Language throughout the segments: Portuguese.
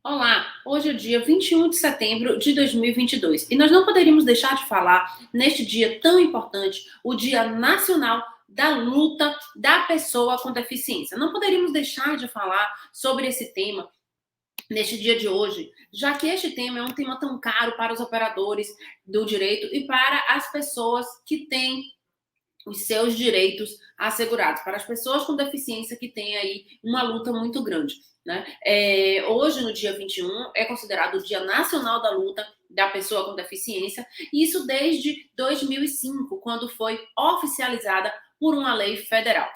Olá, hoje é o dia 21 de setembro de 2022 e nós não poderíamos deixar de falar, neste dia tão importante, o Dia Nacional da Luta da Pessoa com Deficiência. Não poderíamos deixar de falar sobre esse tema neste dia de hoje, já que este tema é um tema tão caro para os operadores do direito e para as pessoas que têm os seus direitos assegurados, para as pessoas com deficiência que têm aí uma luta muito grande. Né? Hoje, no dia 21, é considerado o Dia Nacional da Luta da Pessoa com Deficiência, e isso desde 2005, quando foi oficializada por uma lei federal.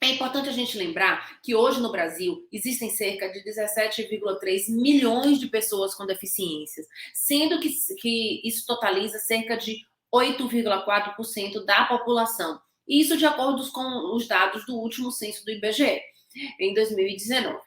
É importante a gente lembrar que hoje no Brasil existem cerca de 17,3 milhões de pessoas com deficiências, sendo que isso totaliza cerca de 8,4% da população. Isso de acordo com os dados do último censo do IBGE, em 2019.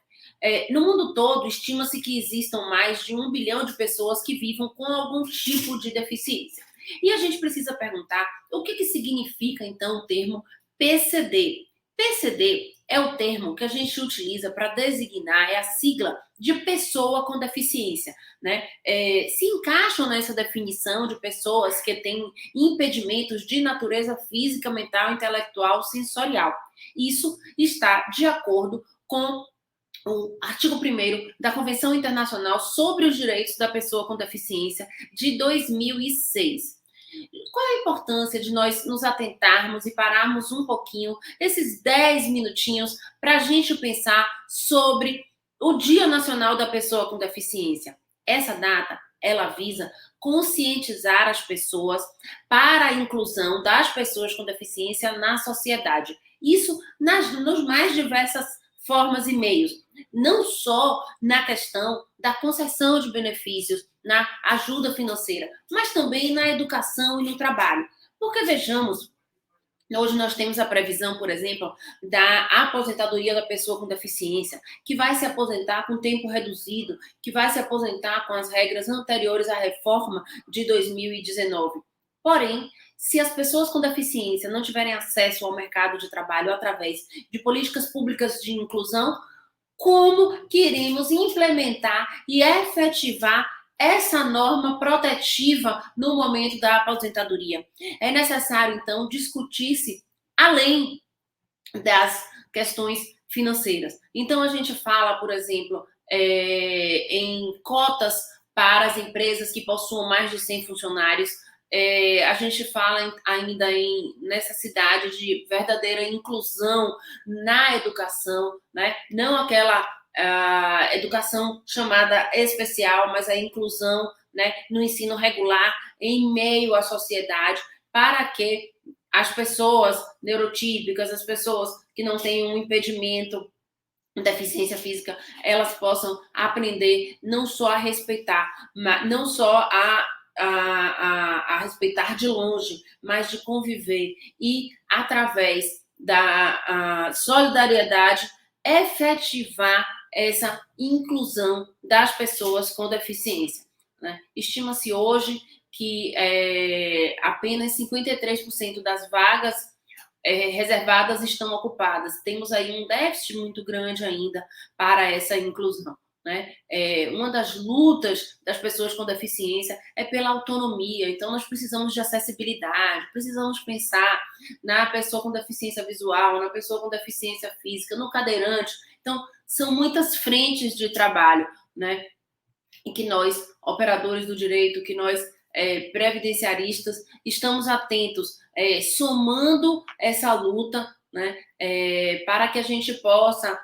No mundo todo, estima-se que existam mais de 1 bilhão de pessoas que vivam com algum tipo de deficiência. E a gente precisa perguntar o que significa, então, o termo PCD. PCD é o termo que a gente utiliza para designar, é a sigla de pessoa com deficiência, né? Se encaixam nessa definição de pessoas que têm impedimentos de natureza física, mental, intelectual, sensorial. Isso está de acordo com o artigo 1º da Convenção Internacional sobre os Direitos da Pessoa com Deficiência de 2006. Qual a importância de nós nos atentarmos e pararmos um pouquinho, esses 10 minutinhos, para a gente pensar sobre o Dia Nacional da Pessoa com Deficiência? Essa data, ela visa conscientizar as pessoas para a inclusão das pessoas com deficiência na sociedade. Isso nos mais diversas formas e meios, não só na questão da concessão de benefícios, na ajuda financeira, mas também na educação e no trabalho. Porque vejamos, hoje nós temos a previsão, por exemplo, da aposentadoria da pessoa com deficiência, que vai se aposentar com tempo reduzido, que vai se aposentar com as regras anteriores à reforma de 2019. Porém, se as pessoas com deficiência não tiverem acesso ao mercado de trabalho através de políticas públicas de inclusão, como queremos implementar e efetivar essa norma protetiva no momento da aposentadoria? É necessário, então, discutir-se além das questões financeiras. Então, a gente fala, por exemplo, em cotas para as empresas que possuam mais de 100 funcionários. A gente fala ainda em necessidade de verdadeira inclusão na educação, né? Não aquela educação chamada especial, mas a inclusão, né, no ensino regular em meio à sociedade, para que as pessoas neurotípicas, as pessoas que não têm um impedimento, deficiência física, elas possam aprender não só a respeitar, não só a respeitar de longe, mas de conviver e, através da solidariedade, efetivar essa inclusão das pessoas com deficiência. Né? Estima-se hoje que apenas 53% das vagas reservadas estão ocupadas. Temos aí um déficit muito grande ainda para essa inclusão. Né? Uma das lutas das pessoas com deficiência é pela autonomia, então nós precisamos de acessibilidade, precisamos pensar na pessoa com deficiência visual, na pessoa com deficiência física, no cadeirante. Então, são muitas frentes de trabalho, né? E que nós, operadores do direito, que nós, previdenciaristas, estamos atentos, somando essa luta, né, para que a gente possa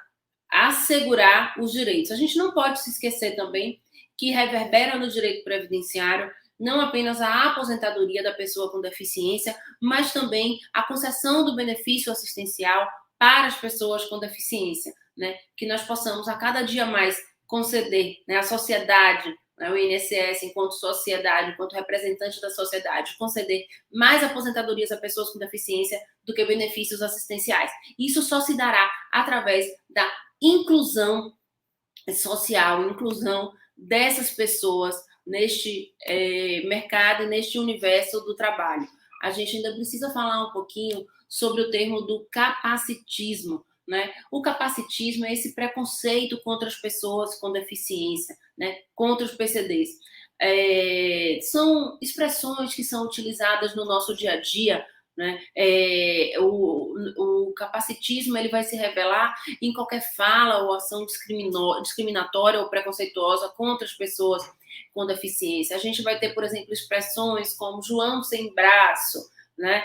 assegurar os direitos. A gente não pode se esquecer também que reverbera no direito previdenciário não apenas a aposentadoria da pessoa com deficiência, mas também a concessão do benefício assistencial para as pessoas com deficiência, né? Que nós possamos a cada dia mais conceder, né, à sociedade, né, o INSS, enquanto sociedade, enquanto representante da sociedade, conceder mais aposentadorias a pessoas com deficiência do que benefícios assistenciais. Isso só se dará através da inclusão social, inclusão dessas pessoas neste mercado e neste universo do trabalho. A gente ainda precisa falar um pouquinho sobre o termo do capacitismo, né? O capacitismo é esse preconceito contra as pessoas com deficiência, né? Contra os PCDs. São expressões que são utilizadas no nosso dia a dia, né? O capacitismo ele vai se revelar em qualquer fala ou ação discriminatória ou preconceituosa contra as pessoas com deficiência. A gente vai ter, por exemplo, expressões como João sem braço, né?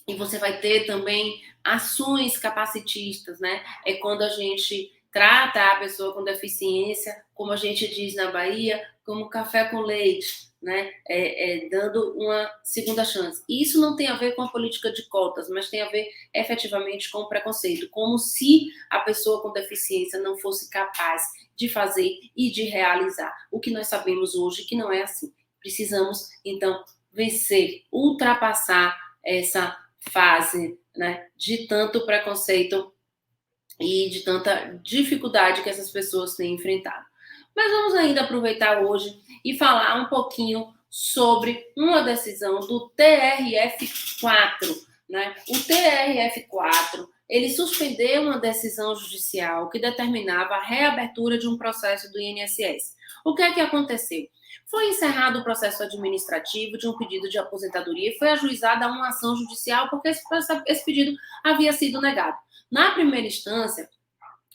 E você vai ter também ações capacitistas, né? É quando a gente trata a pessoa com deficiência, como a gente diz na Bahia, como café com leite, né? Dando uma segunda chance. E isso não tem a ver com a política de cotas, mas tem a ver efetivamente com o preconceito, como se a pessoa com deficiência não fosse capaz de fazer e de realizar. O que nós sabemos hoje que não é assim. Precisamos, então, vencer, ultrapassar essa fase, né, de tanto preconceito e de tanta dificuldade que essas pessoas têm enfrentado. Mas vamos ainda aproveitar hoje e falar um pouquinho sobre uma decisão do TRF4, né? O TRF4, ele suspendeu uma decisão judicial que determinava a reabertura de um processo do INSS. O que é que aconteceu? Foi encerrado o processo administrativo de um pedido de aposentadoria e foi ajuizada uma ação judicial porque esse pedido havia sido negado. Na primeira instância,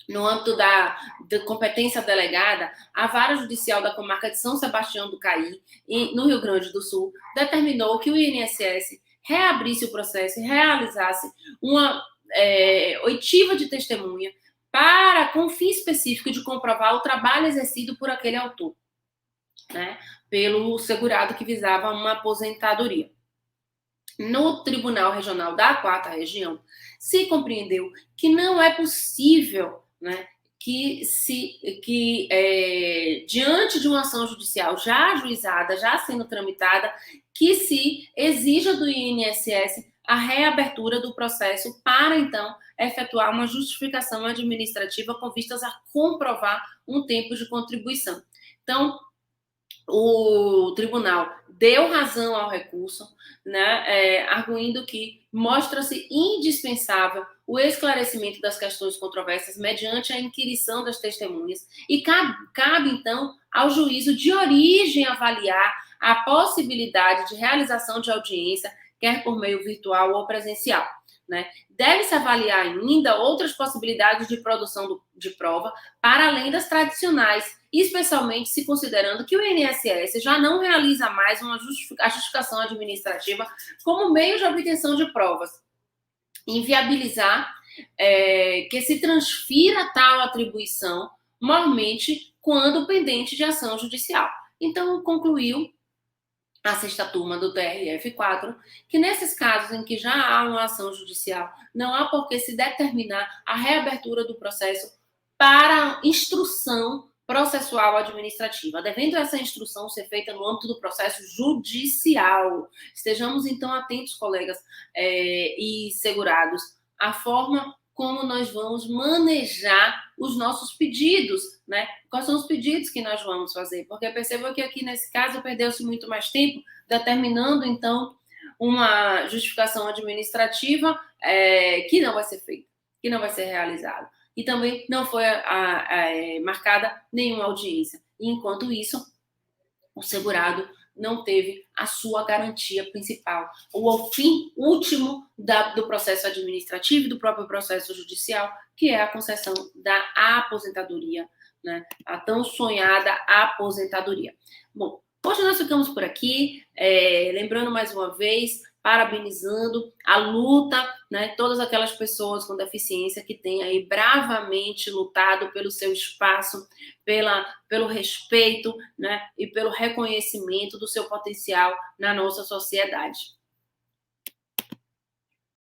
no âmbito da competência delegada, a Vara Judicial da Comarca de São Sebastião do Caí, no Rio Grande do Sul, determinou que o INSS reabrisse o processo e realizasse uma oitiva de testemunha com o fim específico de comprovar o trabalho exercido por aquele autor, né, pelo segurado que visava uma aposentadoria. No Tribunal Regional da 4ª Região, se compreendeu que não é possível, né, diante de uma ação judicial já ajuizada, já sendo tramitada, que se exija do INSS a reabertura do processo para, então, efetuar uma justificação administrativa com vistas a comprovar um tempo de contribuição. Então, o tribunal deu razão ao recurso, né, arguindo que mostra-se indispensável o esclarecimento das questões controversas mediante a inquirição das testemunhas e cabe, então, ao juízo de origem avaliar a possibilidade de realização de audiência, quer por meio virtual ou presencial, né? Deve-se avaliar ainda outras possibilidades de produção de prova para além das tradicionais, especialmente se considerando que o INSS já não realiza mais a justificação administrativa como meio de obtenção de provas. Inviabilizar que se transfira tal atribuição, mormente, quando pendente de ação judicial. Então, concluiu a 6ª turma do TRF4, que nesses casos em que já há uma ação judicial, não há por que se determinar a reabertura do processo para instrução processual administrativa, devendo essa instrução ser feita no âmbito do processo judicial. Estejamos, então, atentos, colegas e segurados, à forma como nós vamos manejar os nossos pedidos, né? Quais são os pedidos que nós vamos fazer? Porque perceba que aqui, nesse caso, perdeu-se muito mais tempo, determinando, então, uma justificação administrativa que não vai ser feita, que não vai ser realizada. E também não foi marcada nenhuma audiência. E, enquanto isso, o segurado não teve a sua garantia principal, o fim último do processo administrativo e do próprio processo judicial, que é a concessão da aposentadoria, né? A tão sonhada aposentadoria. Bom, hoje nós ficamos por aqui, lembrando mais uma vez, parabenizando a luta, né, todas aquelas pessoas com deficiência que têm aí bravamente lutado pelo seu espaço, pelo respeito, né, e pelo reconhecimento do seu potencial na nossa sociedade.